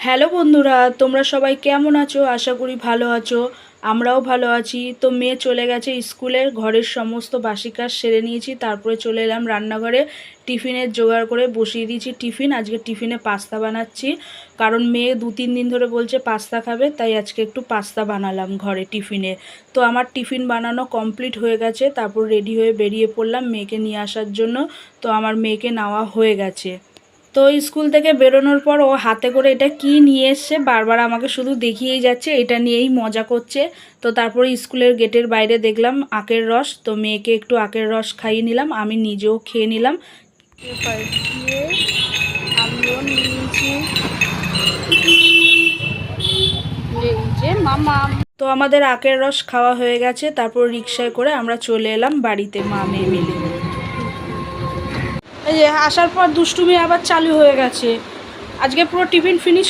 Hello বন্ধুরা, তোমরা সবাই কেমন আছো? আশা করি ভালো আছো। আমরাও ভালো আছি। তো মেয়ে চলে গেছে স্কুলে, ঘরের সমস্ত বাসি কাজ সেরে নিয়েছি, তারপরে চলে এলাম রান্নাঘরে। টিফিনের জোগাড় করে বসিয়ে দিয়েছি টিফিন। আজকে টিফিনে পাস্তা বানাচ্ছি, কারণ মেয়ে 2-3 দিন ধরে বলছে পাস্তা খাবে, তাই আজকে একটু পাস্তা বানালাম ঘরে টিফিনে। তো আমার টিফিন বানানো কমপ্লিট হয়ে গেছে, তারপর রেডি হয়ে বেরিয়ে পড়লাম মেয়েকে নিয়ে আসার জন্য। তো আমার মেয়েকে নেওয়া হয়ে গেছে। তো স্কুল থেকে বেরোনোর পর ও হাতে করে এটা কি নিয়ে এসছে, বারবার আমাকে শুধু দেখিয়েই যাচ্ছে, এটা নিয়েই মজা করছে। তো তারপরে স্কুলের গেটের বাইরে দেখলাম আখের রস, তো মেয়েকে একটু আখের রস খাইয়ে নিলাম, আমি নিজেও খেয়ে নিলাম। আমিও নিয়েছি এই যে মামা। তো আমাদের আখের রস খাওয়া হয়ে গেছে, তারপর রিকশায় করে আমরা চলে এলাম বাড়িতে মা মেয়ে মিলে। এই যে আসার পর দুষ্টুমি আবার চালু হয়ে গেছে। আজকে পুরো টিফিন ফিনিশ